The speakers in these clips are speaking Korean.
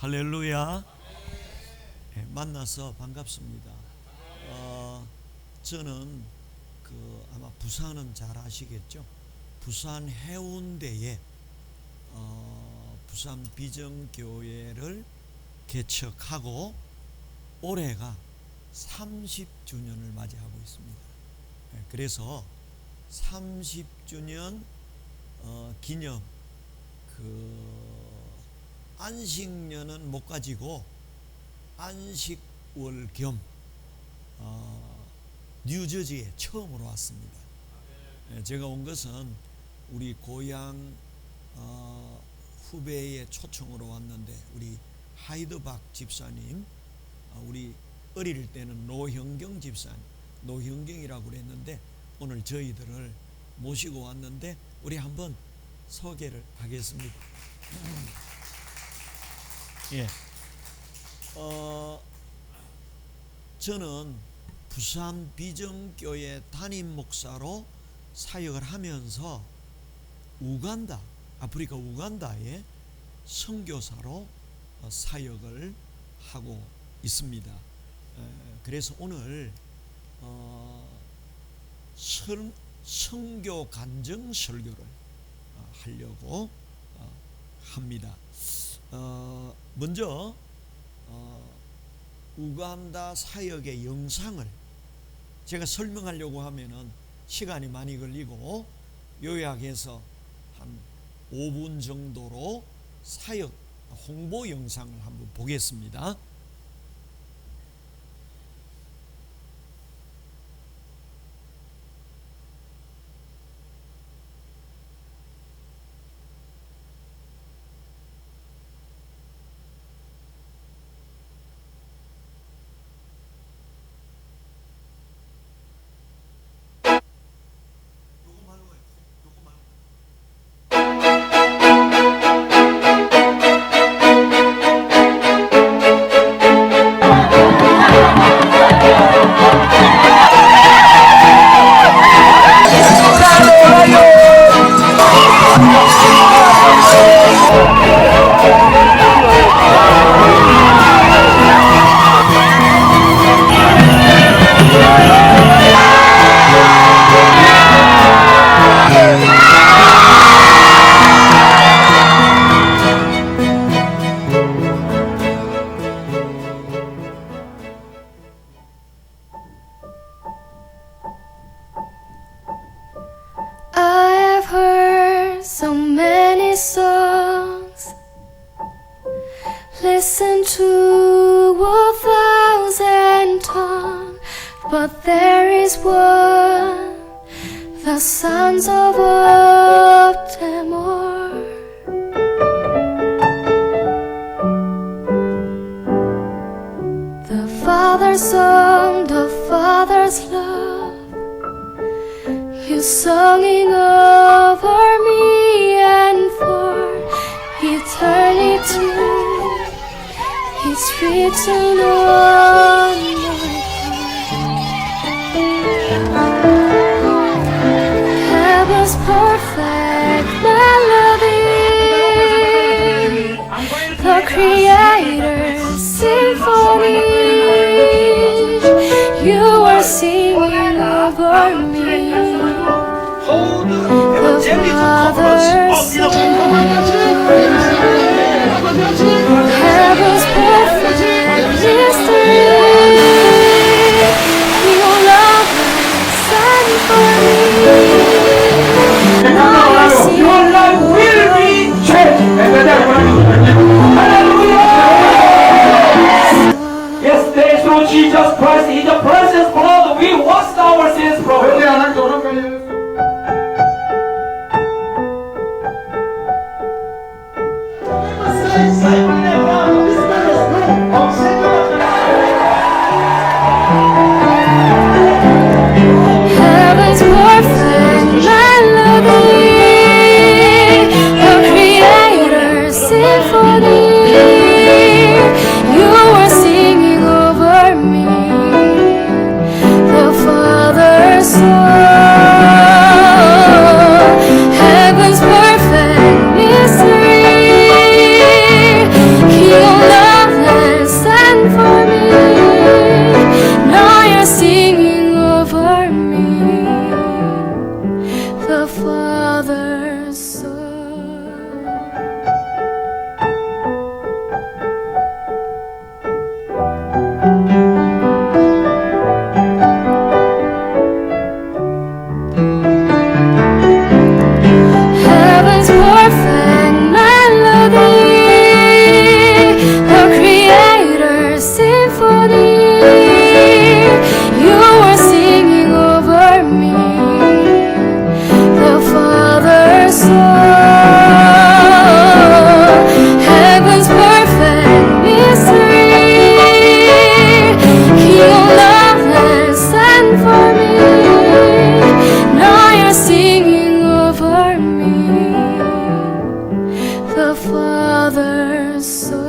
할렐루야. 만나서 반갑습니다. 저는 아마 부산은 잘 아시겠죠? 부산 해운대에 부산 비전교회를 개척하고 올해가 30주년을 맞이하고 있습니다. 그래서 30주년 기념 안식년은 못 가지고 안식월 겸 뉴저지에 처음으로 왔습니다. 제가 온 것은 우리 고향 후배의 초청으로 왔는데, 우리 하이드박 집사님, 우리 어릴 때는 노형경 집사님, 노형경이라고 그랬는데 오늘 저희들을 모시고 왔는데 우리 한번 소개를 하겠습니다. 저는 부산 비전교회 담임 목사로 사역을 하면서 아프리카 우간다에 선교사로 사역을 하고 있습니다. 그래서 오늘 선교 간증 설교를 하려고 합니다. 먼저 우간다 사역의 영상을 제가 설명하려고 하면은 시간이 많이 걸리고 요약해서 한 5분 정도로 사역 홍보 영상을 한번 보겠습니다. Listen to 1,000 tongues, but there is one, the sons of Optimor. The Father's song, the Father's love, you singing over me and for eternity. It's written on my heart. Heaven's perfect melody, the Creator's symphony. You are singing over me, the Father's song. Heaven's perfect mystery, your love and symphony. Your life will be changed. Hallelujah. Yes, there is no Jesus Christ. In the precious blood, we washed our sins from Him. the Father's soul. Heaven's perfect melody, the Creator's symphony. You are singing over me, the Father's soul. Heaven's perfect mystery, Your love has sent for me. Now you're singing over me, the Father's soul.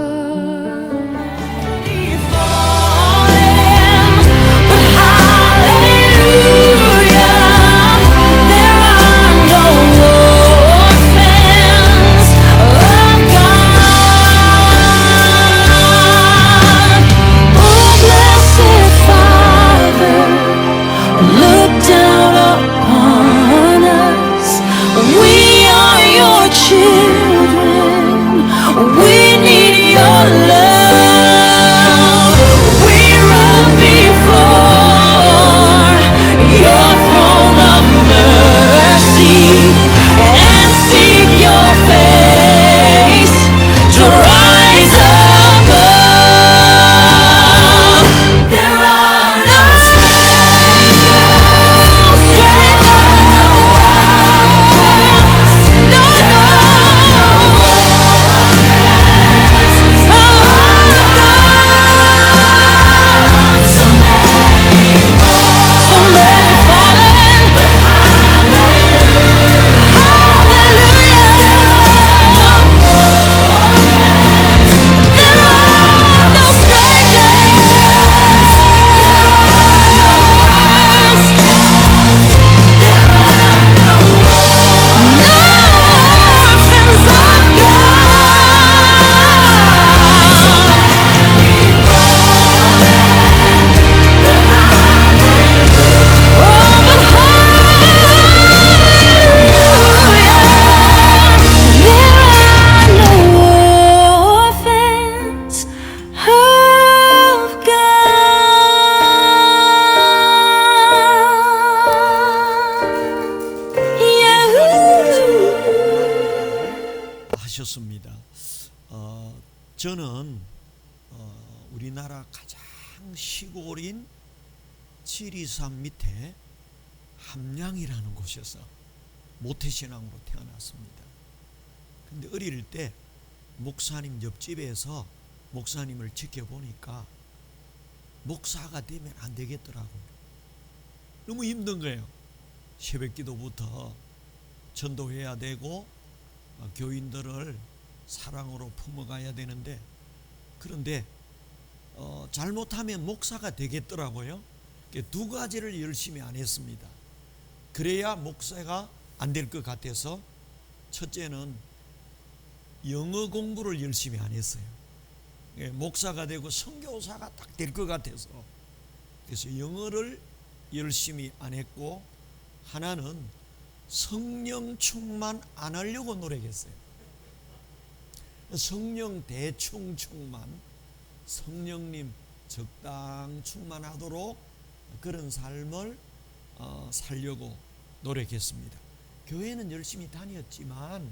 Look down upon us. We are your children. We need your love. We run before your throne of mercy and seek your face to rise above. There are no 하셨습니다. 저는 우리나라 가장 시골인 지리산 밑에 함양이라는 곳에서 모태신앙으로 태어났습니다. 근데 어릴 때 목사님 옆집에서 목사님을 지켜보니까 목사가 되면 안 되겠더라고요. 너무 힘든 거예요. 새벽기도부터 전도해야 되고 교인들을 사랑으로 품어가야 되는데, 그런데 잘못하면 목사가 되겠더라고요. 두 가지를 열심히 안 했습니다. 그래야 목사가 안 될 것 같아서 첫째는 영어 공부를 열심히 안 했어요. 목사가 되고 선교사가 딱 될 것 같아서, 그래서 영어를 열심히 안 했고, 하나는 성령 충만 안 하려고 노력했어요. 성령 대충 충만, 성령님 적당 충만하도록 그런 삶을 살려고 노력했습니다. 교회는 열심히 다녔지만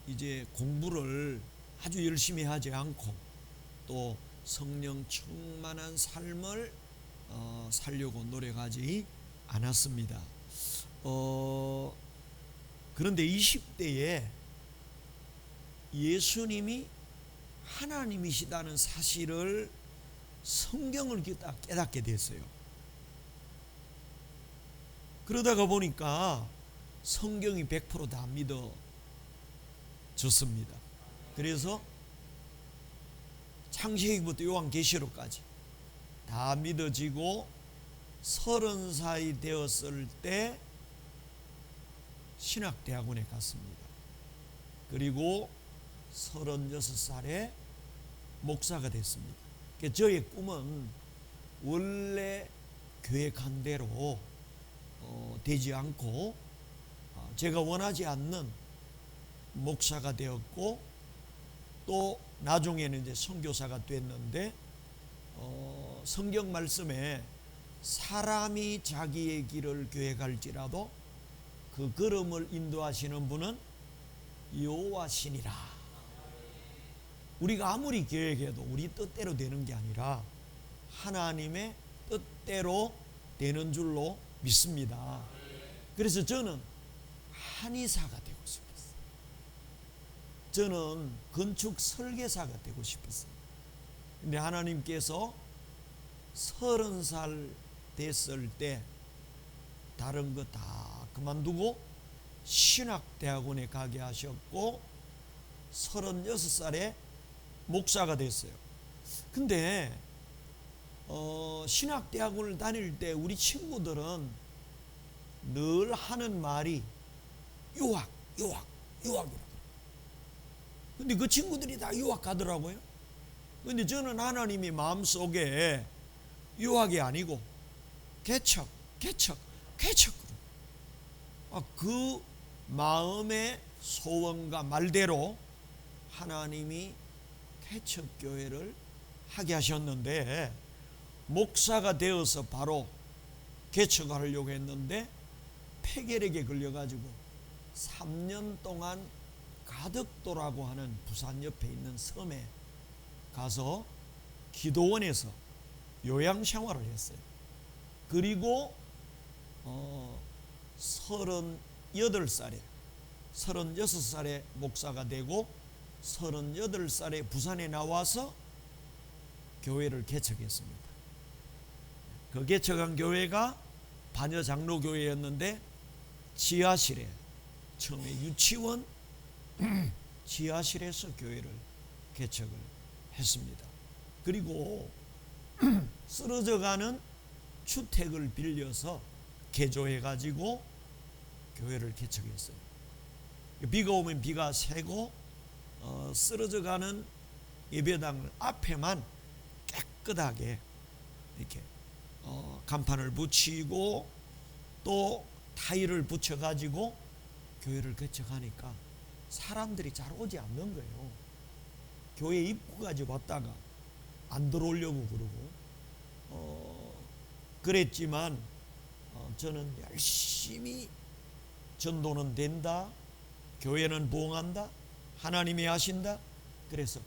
이제 공부를 아주 열심히 하지 않고 또 성령 충만한 삶을 살려고 노력하지 않았습니다. 그런데 20대에 예수님이 하나님이시다는 사실을 성경을 깨닫게 됐어요. 그러다가 보니까 성경이 100% 다 믿어졌습니다. 그래서 창세기부터 요한계시록까지 다 믿어지고 30살 되었을 때 신학대학원에 갔습니다. 그리고 36살에 목사가 됐습니다. 저의 꿈은 원래 교회 간 대로 되지 않고 제가 원하지 않는 목사가 되었고, 또 나중에는 이제 선교사가 됐는데, 성경 말씀에 사람이 자기의 길을 계획할지라도 그 걸음을 인도하시는 분은 여호와시니라. 우리가 아무리 계획해도 우리 뜻대로 되는 게 아니라 하나님의 뜻대로 되는 줄로 믿습니다. 그래서 저는 한의사가 되고 싶었어요. 저는 건축 설계사가 되고 싶었어요. 근데 하나님께서 30살 됐을 때 다른 거 다 그만두고 신학대학원에 가게 하셨고 36살에 목사가 됐어요. 근데 신학대학원을 다닐 때 우리 친구들은 늘 하는 말이 유학. 근데 그 친구들이 다 유학 가더라고요. 근데 저는 하나님이 마음속에 유학이 아니고 개척. 그 마음의 소원과 말대로 하나님이 개척교회를 하게 하셨는데, 목사가 되어서 바로 개척을 하려고 했는데 폐결핵에 걸려가지고 3년 동안 가덕도라고 하는 부산 옆에 있는 섬에 가서 기도원에서 요양생활을 했어요. 그리고 36살에 목사가 되고 38살에 부산에 나와서 교회를 개척했습니다. 그 개척한 교회가 반여장로교회였는데 지하실에, 처음에 유치원 지하실에서 교회를 개척을 했습니다. 그리고 쓰러져가는 주택을 빌려서 개조해가지고 교회를 개척했어요. 비가 오면 비가 새고 쓰러져가는 예배당 앞에만 깨끗하게 이렇게 간판을 붙이고 또 타일을 붙여가지고 교회를 개척하니까 사람들이 잘 오지 않는 거예요. 교회 입구까지 왔다가 안 들어오려고 그러고 그랬지만 저는 열심히 전도는 된다, 교회는 부흥한다, 하나님이 하신다. 그래서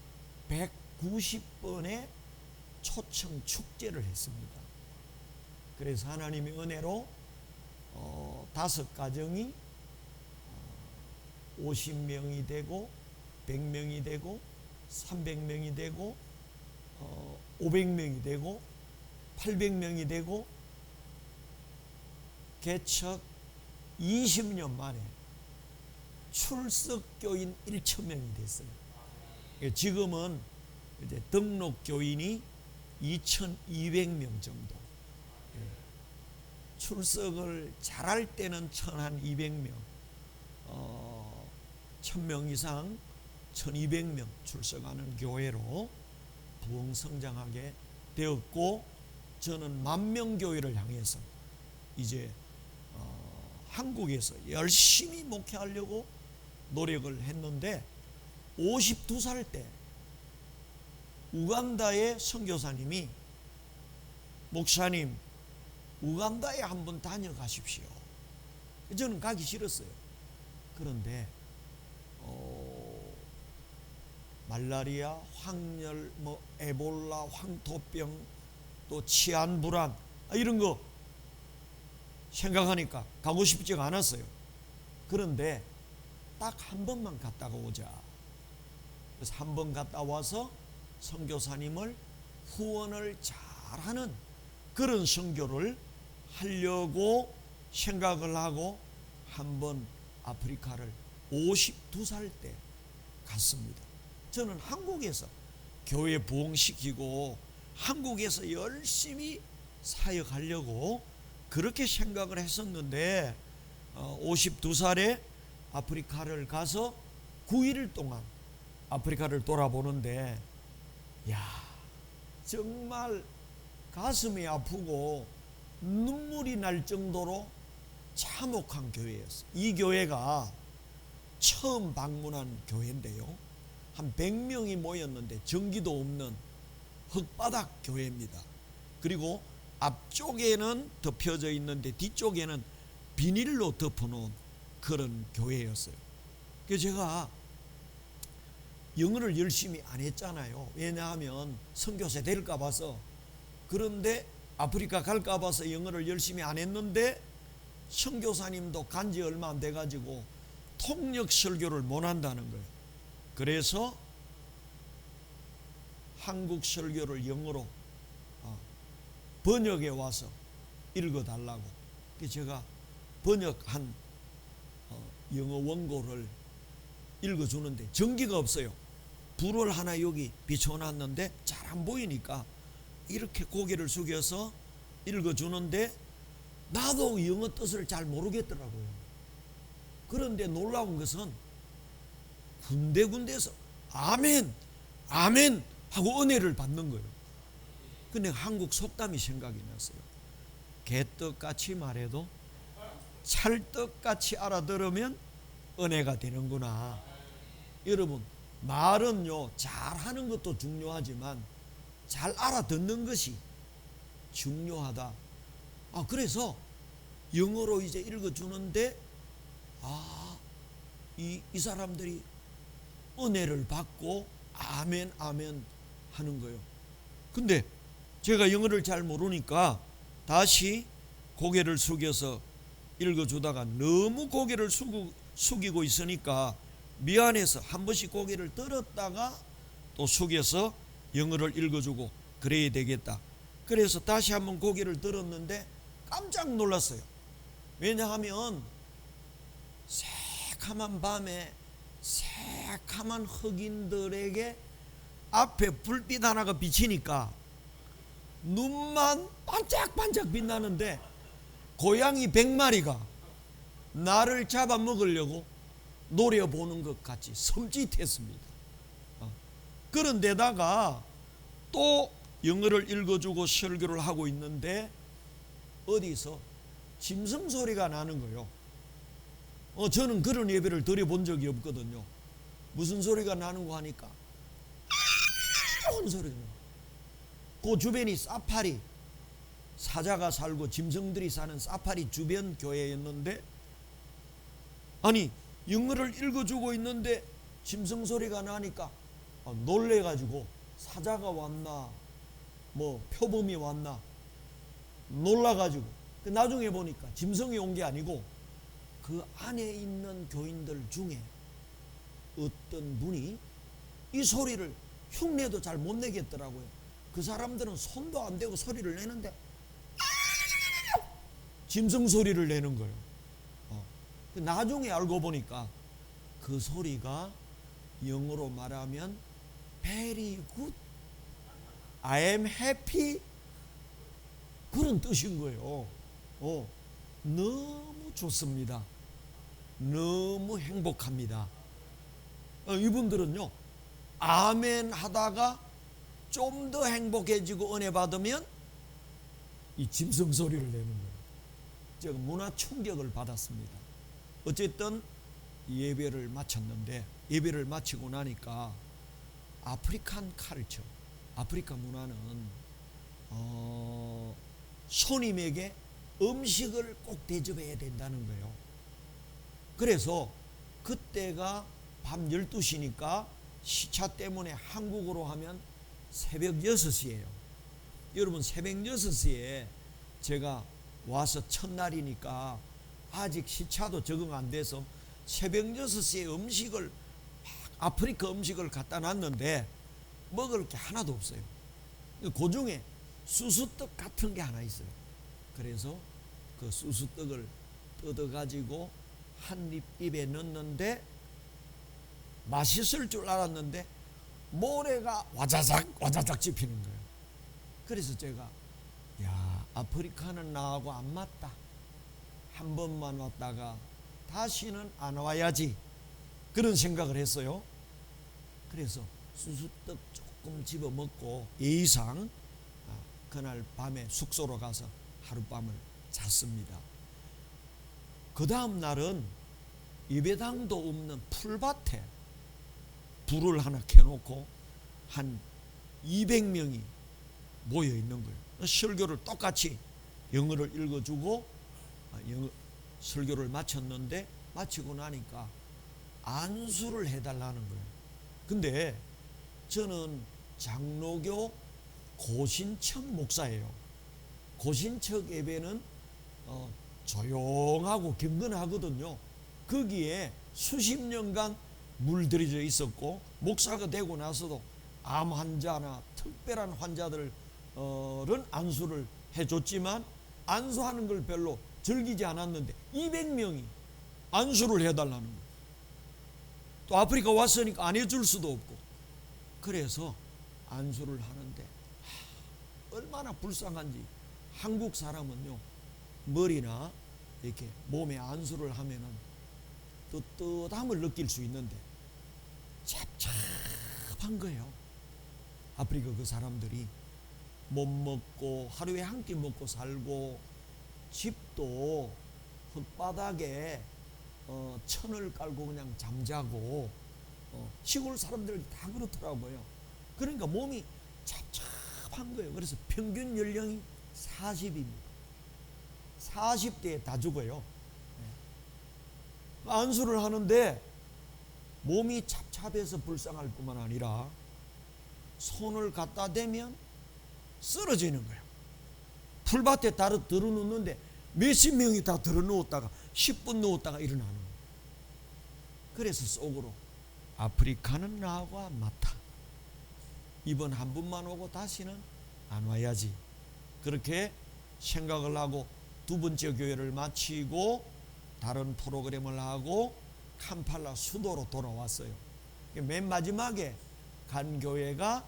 190번의 초청 축제를 했습니다. 그래서 하나님의 은혜로 5가정이 50명이 되고 100명이 되고 300명이 되고 500명이 되고 800명이 되고 개척 20년 만에 출석교인 1,000명이 됐어요. 지금은 이제 등록 교인이 2,200명 정도. 출석을 잘할 때는 1,200명, 1,000명 이상 1,200명 출석하는 교회로 부흥 성장하게 되었고, 저는 만명교회를 향해서 이제 한국에서 열심히 목회하려고 노력을 했는데 52살 때 우간다의 선교사님이 목사님 우간다에 한번 다녀가십시오. 저는 가기 싫었어요. 그런데 말라리아, 황열, 에볼라, 황토병, 또 치안 불안 이런 거 생각하니까 가고 싶지가 않았어요. 그런데 딱 한 번만 갔다가 오자. 그래서 한 번 갔다 와서 선교사님을 후원을 잘하는 그런 선교를 하려고 생각을 하고 한 번 아프리카를 52살 때 갔습니다. 저는 한국에서 교회 부흥시키고 한국에서 열심히 사역하려고 그렇게 생각을 했었는데 52살에 아프리카를 가서 9일 동안 아프리카를 돌아보는데 정말 가슴이 아프고 눈물이 날 정도로 참혹한 교회였어요. 이 교회가 처음 방문한 교회인데요, 한 100명이 모였는데 전기도 없는 흙바닥 교회입니다. 그리고 앞쪽에는 덮여져 있는데 뒤쪽에는 비닐로 덮어놓은 그런 교회였어요. 그래서 제가 영어를 열심히 안 했잖아요. 왜냐하면 선교사 될까 봐서. 그런데 아프리카 갈까 봐서 영어를 열심히 안 했는데, 선교사님도 간지 얼마 안 돼가지고 통역 설교를 못 한다는 거예요. 그래서 한국 설교를 영어로 번역해 와서 읽어달라고. 그래서 제가 번역한 영어 원고를 읽어주는데 전기가 없어요. 불을 하나 여기 비춰놨는데 잘 안 보이니까 이렇게 고개를 숙여서 읽어주는데 나도 영어 뜻을 잘 모르겠더라고요. 그런데 놀라운 것은 군데군데서 아멘 아멘 하고 은혜를 받는 거예요. 근데 한국 속담이 생각이 났어요. 개떡같이 말해도 찰떡같이 알아들으면 은혜가 되는구나. 여러분, 말은요 잘하는 것도 중요하지만 잘 알아듣는 것이 중요하다. 그래서 영어로 이제 읽어주는데 이 사람들이 은혜를 받고 아멘 아멘 하는 거예요. 근데 제가 영어를 잘 모르니까 다시 고개를 숙여서 읽어주다가 너무 고개를 숙이고 있으니까 미안해서 한 번씩 고개를 들었다가 또 숙여서 영어를 읽어주고 그래야 되겠다. 그래서 다시 한번 고개를 들었는데 깜짝 놀랐어요. 왜냐하면 새카만 밤에 새카만 흑인들에게 앞에 불빛 하나가 비치니까 눈만 반짝반짝 빛나는데 고양이 100마리가 나를 잡아먹으려고 노려보는 것 같이 섬찟했습니다. 그런데다가 또 영어를 읽어주고 설교를 하고 있는데 어디서 짐승 소리가 나는 거예요. 저는 그런 예배를 드려본 적이 없거든요. 무슨 소리가 나는 거 하니까 하는 소리가 나요. 그 주변이 사파리 사자가 살고 짐승들이 사는 사파리 주변 교회였는데, 아니 영어를 읽어주고 있는데 짐승 소리가 나니까 놀래가지고 사자가 왔나 뭐 표범이 왔나 놀라가지고 나중에 보니까 짐승이 온 게 아니고 그 안에 있는 교인들 중에 어떤 분이 이 소리를 흉내도 잘 못 내겠더라고요. 그 사람들은 손도 안 대고 소리를 내는데 짐승 소리를 내는 거예요. 나중에 알고 보니까 그 소리가 영어로 말하면 very good, I am happy 그런 뜻인 거예요. 너무 좋습니다. 너무 행복합니다. 이분들은요 아멘 하다가 좀 더 행복해지고 은혜 받으면 이 짐승 소리를 내는 거예요. 제가 문화 충격을 받았습니다. 어쨌든 예배를 마쳤는데, 예배를 마치고 나니까 아프리칸 칼처, 아프리카 문화는 손님에게 음식을 꼭 대접해야 된다는 거예요. 그래서 그때가 밤 12시니까 시차 때문에 한국으로 하면 새벽 6시예요. 여러분, 새벽 6시에 제가 와서 첫날이니까 아직 시차도 적응 안 돼서 새벽 6시에 음식을 아프리카 음식을 갖다 놨는데 먹을 게 하나도 없어요. 그 중에 수수떡 같은 게 하나 있어요. 그래서 그 수수떡을 뜯어가지고 한 입 입에 넣는데 맛있을 줄 알았는데 모래가 와자작 와자작 짚히는 거예요. 그래서 제가 아프리카는 나하고 안 맞다. 한 번만 왔다가 다시는 안 와야지. 그런 생각을 했어요. 그래서 수수떡 조금 집어 먹고 예의상 그날 밤에 숙소로 가서 하룻밤을 잤습니다. 그 다음 날은 예배당도 없는 풀밭에 불을 하나 켜놓고 한 200명이 모여 있는 거예요. 설교를 똑같이 영어를 읽어주고 설교를 마쳤는데, 마치고 나니까 안수를 해달라는 거예요. 근데 저는 장로교 고신척 목사예요. 고신척 예배는 조용하고 경건하거든요. 거기에 수십 년간 물들여져 있었고, 목사가 되고 나서도 암 환자나 특별한 환자들은 안수를 해줬지만 안수하는 걸 별로 즐기지 않았는데 200명이 안수를 해달라는 거예요. 또 아프리카 왔으니까 안 해줄 수도 없고, 그래서 안수를 하는데 얼마나 불쌍한지. 한국 사람은요, 머리나 이렇게 몸에 안수를 하면은 뜨뜻함을 느낄 수 있는데 찹찹한 거예요. 아프리카 그 사람들이 못 먹고 하루에 한 끼 먹고 살고, 집도 흙바닥에 천을 깔고 그냥 잠자고, 시골 사람들 다 그렇더라고요. 그러니까 몸이 찹찹한 거예요. 그래서 평균 연령이 40입니다. 40대에 다 죽어요. 안수를 하는데 몸이 찹찹해서 불쌍할 뿐만 아니라 손을 갖다 대면 쓰러지는 거예요. 풀밭에 따로 들어눕는데 몇십 명이 다 들어누웠다가 10분 누웠다가 일어나는 거예요. 그래서 속으로 아프리카는 나와 맞다. 이번 한 번만 오고 다시는 안 와야지. 그렇게 생각을 하고 두 번째 교회를 마치고 다른 프로그램을 하고 캄팔라 수도로 돌아왔어요. 맨 마지막에 간 교회가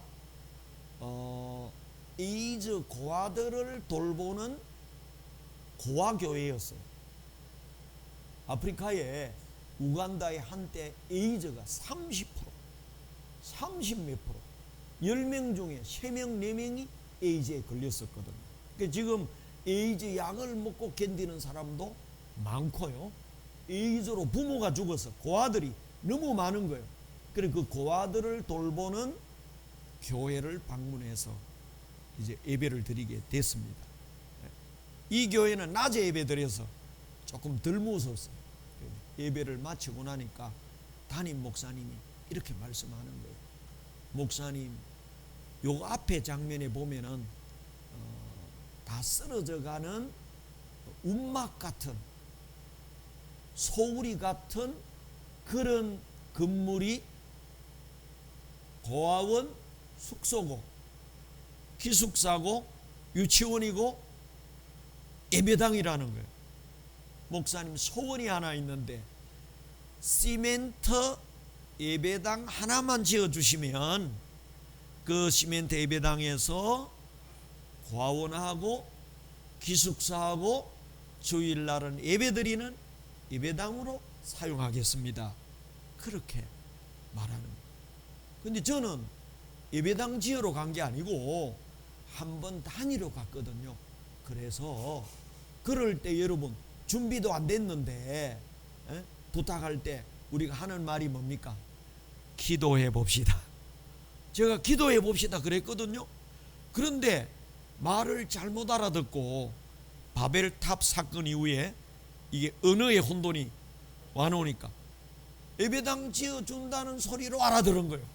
에이즈 고아들을 돌보는 고아교회였어요. 아프리카에 우간다에 한때 에이즈가 30몇 프로, 10명 중에 3명, 4명이 에이즈에 걸렸었거든요. 그러니까 지금 에이즈 약을 먹고 견디는 사람도 많고요. 에이즈로 부모가 죽어서 고아들이 너무 많은 거예요. 그래서 그 고아들을 돌보는 교회를 방문해서 이제 예배를 드리게 됐습니다. 이 교회는 낮에 예배 드려서 조금 덜 무서웠어요. 예배를 마치고 나니까 담임 목사님이 이렇게 말씀하는 거예요. 목사님, 요 앞에 장면에 보면은 다 쓰러져가는 움막 같은, 소우리 같은 그런 건물이 고아원 숙소고 기숙사고 유치원이고 예배당이라는 거예요. 목사님, 소원이 하나 있는데 시멘트 예배당 하나만 지어주시면 그 시멘트 예배당에서 고아원하고 기숙사하고 주일날은 예배드리는 예배당으로 사용하겠습니다. 그렇게 말하는 거예요. 근데 저는 예배당 지으러 간 게 아니고 한번 다니러 갔거든요. 그래서 그럴 때 여러분 준비도 안 됐는데 부탁할 때 우리가 하는 말이 뭡니까? 기도해 봅시다. 제가 기도해 봅시다 그랬거든요. 그런데 말을 잘못 알아듣고 바벨탑 사건 이후에 이게 언어의 혼돈이 와놓으니까 예배당 지어준다는 소리로 알아들은 거예요.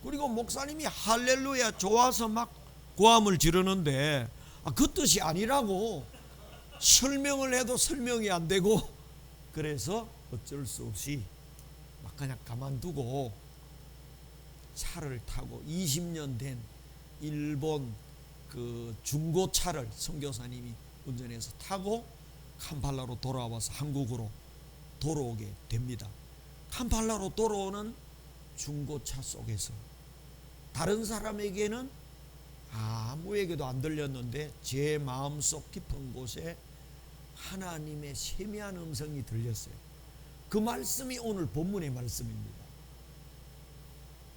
그리고 목사님이 할렐루야 좋아서 막 고함을 지르는데 그 뜻이 아니라고 설명을 해도 설명이 안 되고, 그래서 어쩔 수 없이 막 그냥 가만두고 차를 타고 20년 된 일본 그 중고차를 선교사님이 운전해서 타고 캄팔라로 돌아와서 한국으로 돌아오게 됩니다. 캄팔라로 돌아오는 중고차 속에서 다른 사람에게는 아무에게도 안 들렸는데 제 마음속 깊은 곳에 하나님의 세미한 음성이 들렸어요. 그 말씀이 오늘 본문의 말씀입니다.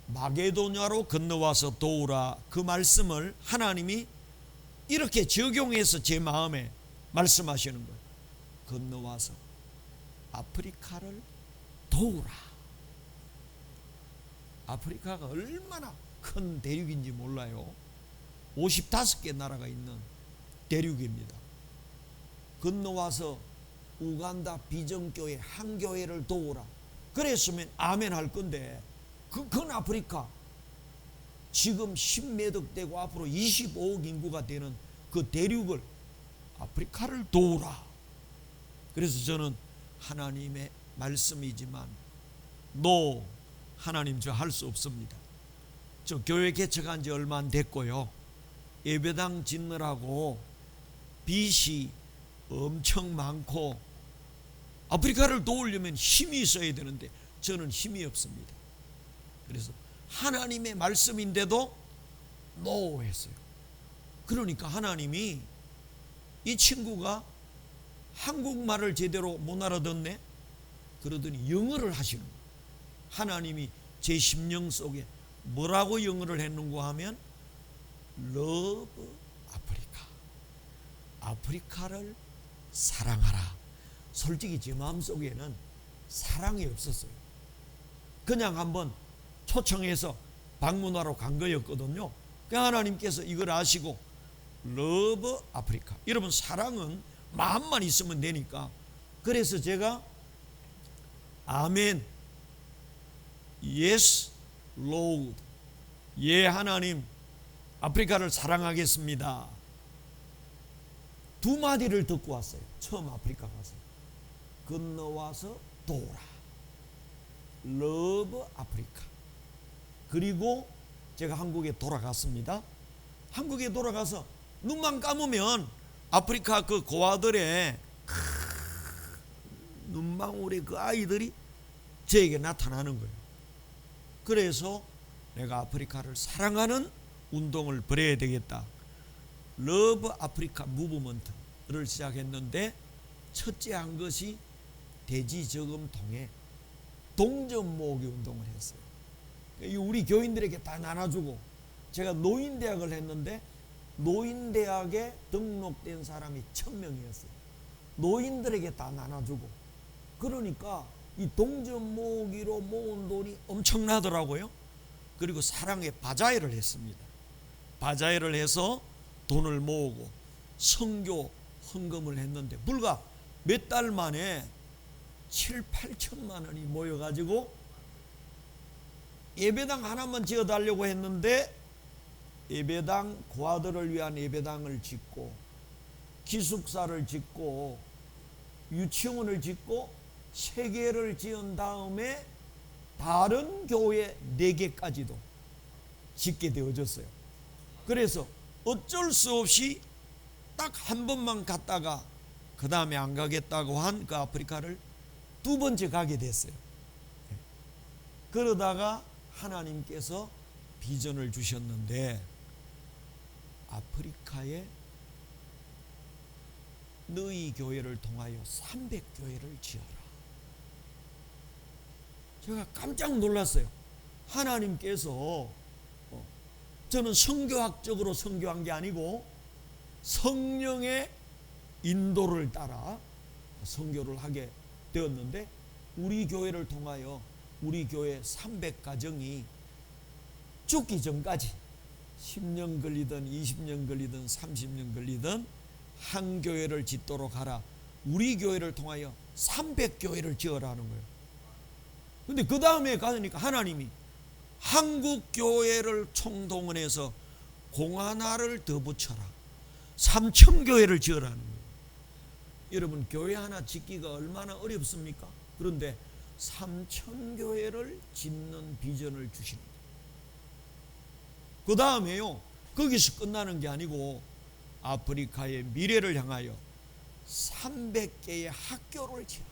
마게도냐로 건너와서 도우라. 그 말씀을 하나님이 이렇게 적용해서 제 마음에 말씀하시는 거예요. 건너와서 아프리카를 도우라. 아프리카가 얼마나 큰 대륙인지 몰라요. 55개 나라가 있는 대륙입니다. 건너와서 우간다 비전교회 한 교회를 도우라. 그랬으면 아멘 할 건데, 그건 아프리카 지금 10매덕 되고 앞으로 25억 인구가 되는 그 대륙을, 아프리카를 도우라. 그래서 저는 하나님의 말씀이지만 노, 하나님 저 할 수 없습니다. 저 교회 개척한 지 얼마 안 됐고요, 예배당 짓느라고 빚이 엄청 많고 아프리카를 도우려면 힘이 있어야 되는데 저는 힘이 없습니다. 그래서 하나님의 말씀인데도 노 했어요. 그러니까 하나님이 이 친구가 한국말을 제대로 못 알아듣네? 그러더니 영어를 하시는 거예요. 하나님이 제 심령 속에 뭐라고 영어를 했는가 하면 러브 아프리카, 아프리카를 사랑하라. 솔직히 제 마음속에는 사랑이 없었어요. 그냥 한번 초청해서 방문하러 간 거였거든요. 그러니까 하나님께서 이걸 아시고 러브 아프리카, 여러분 사랑은 마음만 있으면 되니까, 그래서 제가 아멘, 예스 로드, 예 하나님 아프리카를 사랑하겠습니다, 두 마디를 듣고 왔어요. 처음 아프리카 가서 건너와서 도우라, 러브 아프리카. 그리고 제가 한국에 돌아갔습니다. 한국에 돌아가서 눈만 감으면 아프리카 그 고아들의 눈망울의 그 아이들이 저에게 나타나는 거예요. 그래서 내가 아프리카를 사랑하는 운동을 벌여야 되겠다, 러브 아프리카 무브먼트를 시작했는데, 첫째 한 것이 돼지 저금통에 동전 모으기 운동을 했어요. 우리 교인들에게 다 나눠주고, 제가 노인대학을 했는데 노인대학에 등록된 사람이 1000명이었어요. 노인들에게 다 나눠주고, 그러니까 이 동전 모으기로 모은 돈이 엄청나더라고요. 그리고 사랑의 바자회를 했습니다. 바자회를 해서 돈을 모으고 선교 헌금을 했는데 불과 몇 달 만에 7, 8천만 원이 모여가지고 예배당 하나만 지어달라고 했는데, 예배당, 고아들을 위한 예배당을 짓고 기숙사를 짓고 유치원을 짓고 3개를 지은 다음에 다른 교회 4개까지도 짓게 되어졌어요. 그래서 어쩔 수 없이 딱 한 번만 갔다가 그 다음에 안 가겠다고 한 그 아프리카를 2번째 가게 됐어요. 그러다가 하나님께서 비전을 주셨는데, 아프리카에 너희 교회를 통하여 300교회를 지어라. 제가 깜짝 놀랐어요. 하나님께서 저는 성교학적으로 선교한 게 아니고 성령의 인도를 따라 선교를 하게 되었는데, 우리 교회를 통하여 우리 교회 300가정이 죽기 전까지 10년 걸리든 20년 걸리든 30년 걸리든 한 교회를 짓도록 하라. 우리 교회를 통하여 300교회를 지어라는 거예요. 근데 그 다음에 가니까 하나님이 한국 교회를 총동원해서 공 하나를 더 붙여라, 3000교회를 지어라는 거예요. 여러분, 교회 하나 짓기가 얼마나 어렵습니까? 그런데 3000교회를 짓는 비전을 주십니다. 그 다음에요, 거기서 끝나는 게 아니고 아프리카의 미래를 향하여 300개의 학교를 지어라.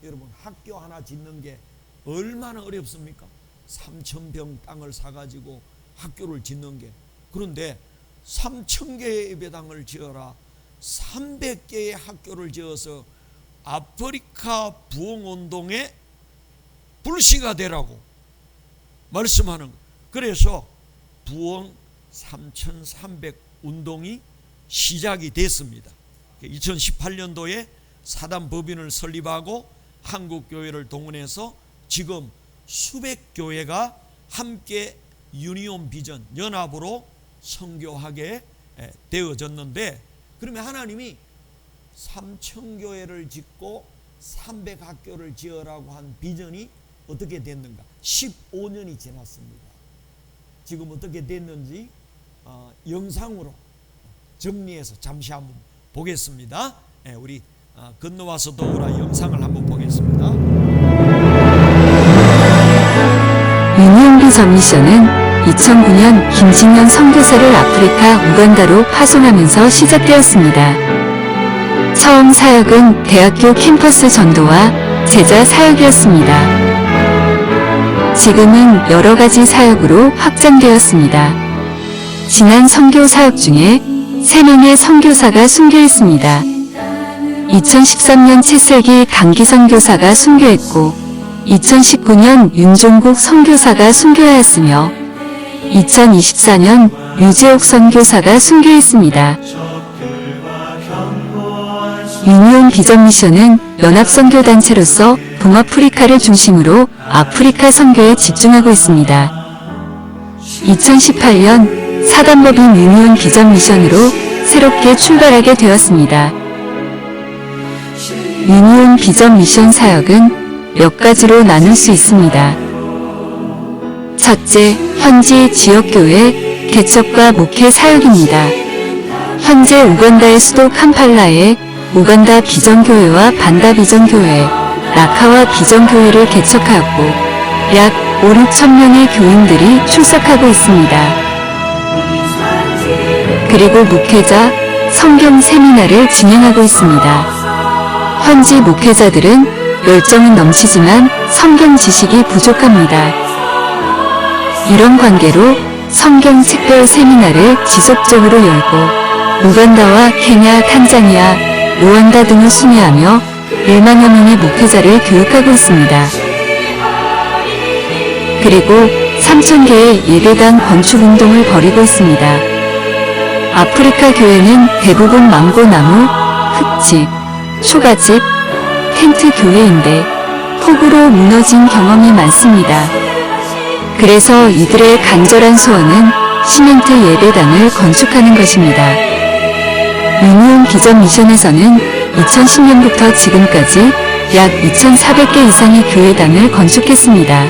여러분, 학교 하나 짓는 게 얼마나 어렵습니까? 3000평 땅을 사가지고 학교를 짓는 게. 그런데 3000개의 예배당을 지어라, 300개의 학교를 지어서 아프리카 부흥운동의 불씨가 되라고 말씀하는 거예요. 그래서 부흥 3300 운동이 시작이 됐습니다. 2018년도에 사단 법인을 설립하고 한국 교회를 동원해서 지금 수백 교회가 함께 유니온 비전 연합으로 선교하게 되어졌는데, 그러면 하나님이 3,000교회를 짓고 300학교를 지으라고 한 비전이 어떻게 됐는가? 15년이 지났습니다. 지금 어떻게 됐는지 영상으로 정리해서 잠시 한번 보겠습니다. 우리 건너와서 도우라 영상을 한번 보겠습니다. 유니온 비전 미션은 2009년 김진년 선교사를 아프리카 우간다로 파송하면서 시작되었습니다. 처음 사역은 대학교 캠퍼스 전도와 제자 사역이었습니다. 지금은 여러 가지 사역으로 확장되었습니다. 지난 선교 사역 중에 3명의 선교사가 순교했습니다. 2013년 채슬기 강기선 교사가 순교했고 2019년 윤종국 선교사가 순교하였으며 2024년 유재옥 선교사가 순교했습니다. 유니온 비전 미션은 연합선교단체로서 동아프리카를 중심으로 아프리카 선교에 집중하고 있습니다. 2018년 사단법인 유니온 비전 미션으로 새롭게 출발하게 되었습니다. 유니온 비전 미션 사역은 몇 가지로 나눌 수 있습니다. 첫째, 현지 지역교회 개척과 목회 사역입니다. 현재 우간다의 수도 캄팔라에 우간다 비전교회와 반다 비전교회, 라카와 비전교회를 개척하였고 약 5-6천 명의 교인들이 출석하고 있습니다. 그리고 목회자 성경 세미나를 진행하고 있습니다. 현지 목회자들은 열정은 넘치지만 성경 지식이 부족합니다. 이런 관계로 성경 책별 세미나를 지속적으로 열고 우간다와 케냐, 탄자니아, 루안다 등을 순회하며 1만여 명의 목회자를 교육하고 있습니다. 그리고 3,000개의 예배당 건축운동을 벌이고 있습니다. 아프리카 교회는 대부분 망고나무, 흙집, 초가집, 텐트 교회인데 폭우로 무너진 경험이 많습니다. 그래서 이들의 간절한 소원은 시멘트 예배당을 건축하는 것입니다. 유니온 비전 미션에서는 2010년부터 지금까지 약 2,400개 이상의 교회당을 건축했습니다.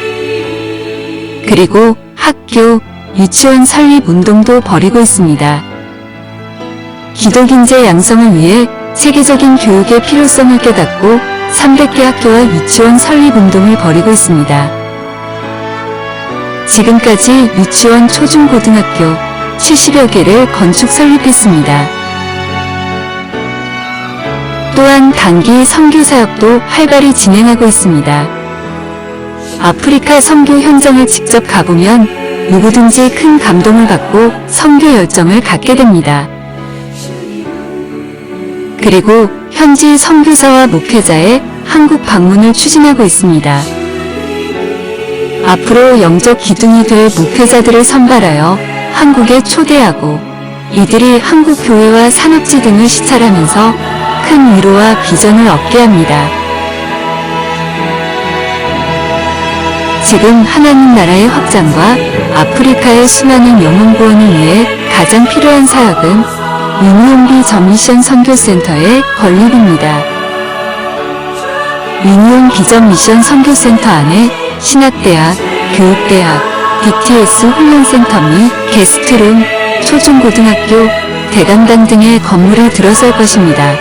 그리고 학교, 유치원 설립 운동도 벌이고 있습니다. 기독인재 양성을 위해 세계적인 교육의 필요성을 깨닫고 300개 학교와 유치원 설립 운동을 벌이고 있습니다. 지금까지 유치원, 초중고등학교 70여 개를 건축 설립했습니다. 또한 단기 선교 사역도 활발히 진행하고 있습니다. 아프리카 선교 현장을 직접 가보면 누구든지 큰 감동을 받고 선교 열정을 갖게 됩니다. 그리고 현지 선교사와 목회자의 한국 방문을 추진하고 있습니다. 앞으로 영적 기둥이 될 목회자들을 선발하여 한국에 초대하고 이들이 한국 교회와 산업지 등을 시찰하면서 큰 위로와 비전을 얻게 합니다. 지금 하나님 나라의 확장과 아프리카의 수많은 영혼 구원을 위해 가장 필요한 사역은 유니온 비전 미션 선교센터의 건립입니다. 유니온 비전 미션 선교센터 안에 신학대학, 교육대학, BTS 훈련센터 및 게스트룸, 초중고등학교, 대강당 등의 건물이 들어설 것입니다.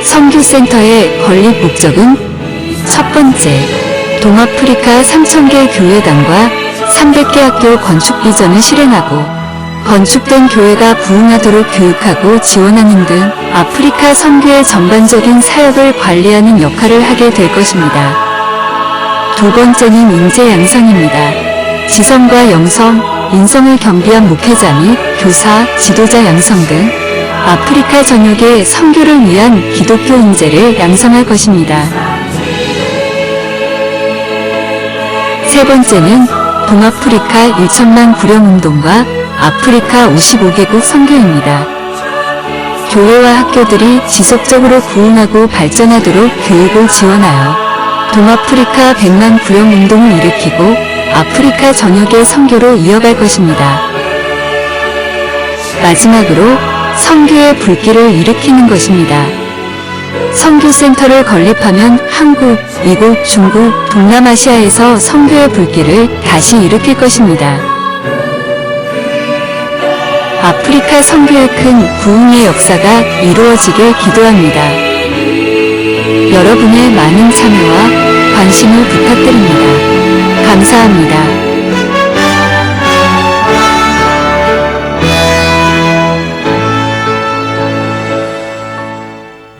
선교센터의 건립 목적은 첫 번째, 동아프리카 3,000개 교회당과 300개 학교 건축 비전을 실행하고 건축된 교회가 부흥하도록 교육하고 지원하는 등 아프리카 선교의 전반적인 사역을 관리하는 역할을 하게 될 것입니다. 두 번째는 인재 양성입니다. 지성과 영성, 인성을 겸비한 목회자 및 교사, 지도자 양성 등 아프리카 전역의 선교를 위한 기독교 인재를 양성할 것입니다. 세 번째는 동아프리카 1천만 구령운동과 아프리카 55개국 선교입니다. 교회와 학교들이 지속적으로 부흥하고 발전하도록 교육을 지원하여 동아프리카 100만 구역 운동을 일으키고 아프리카 전역의 선교로 이어갈 것입니다. 마지막으로 선교의 불길을 일으키는 것입니다. 선교센터를 건립하면 한국, 미국, 중국, 동남아시아에서 선교의 불길을 다시 일으킬 것입니다. 아프리카 선교의 큰 부흥의 역사가 이루어지길 기도합니다. 여러분의 많은 참여와 관심을 부탁드립니다. 감사합니다.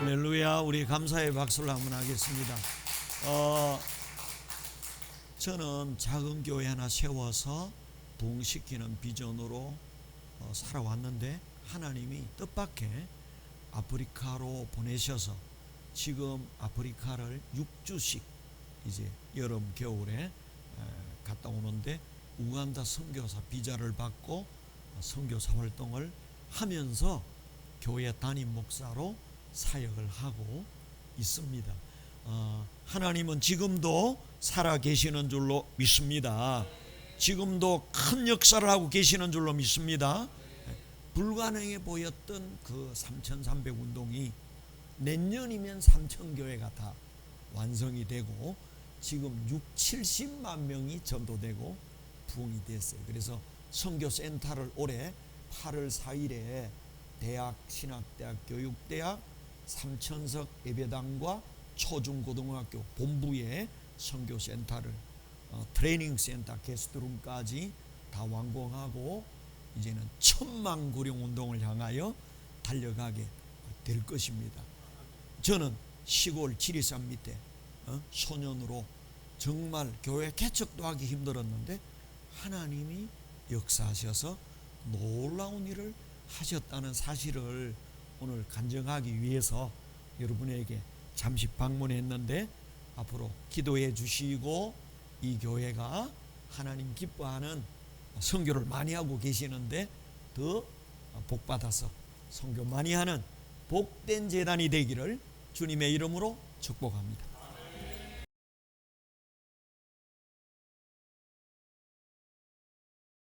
할렐루야. 우리 감사의 박수를 한번 하겠습니다. 저는 작은 교회 하나 세워서 부흥시키는 비전으로 살아왔는데 하나님이 뜻밖의 아프리카로 보내셔서 지금 아프리카를 6주씩 이제 여름 겨울에 갔다 오는데 우간다 선교사 비자를 받고 선교사 활동을 하면서 교회 담임 목사로 사역을 하고 있습니다. 하나님은 지금도 살아 계시는 줄로 믿습니다. 지금도 큰 역사를 하고 계시는 줄로 믿습니다. 불가능해 보였던 그 3,300 운동이 내년이면 3,000교회가 다 완성이 되고 지금 70만 명이 전도되고 부흥이 됐어요. 그래서 선교센터를 올해 8월 4일에 대학, 신학대학, 교육대학 3,000석 예배당과 초중고등학교 본부에 선교센터를 트레이닝센터, 게스트룸까지 다 완공하고 이제는 1000만 구령 운동을 향하여 달려가게 될 것입니다. 저는 시골 지리산 밑에 소년으로 정말 교회 개척도 하기 힘들었는데 하나님이 역사하셔서 놀라운 일을 하셨다는 사실을 오늘 간증하기 위해서 여러분에게 잠시 방문했는데 앞으로 기도해 주시고 이 교회가 하나님 기뻐하는 선교를 많이 하고 계시는데 더 복받아서 선교 많이 하는 복된 재단이 되기를 주님의 이름으로 축복합니다.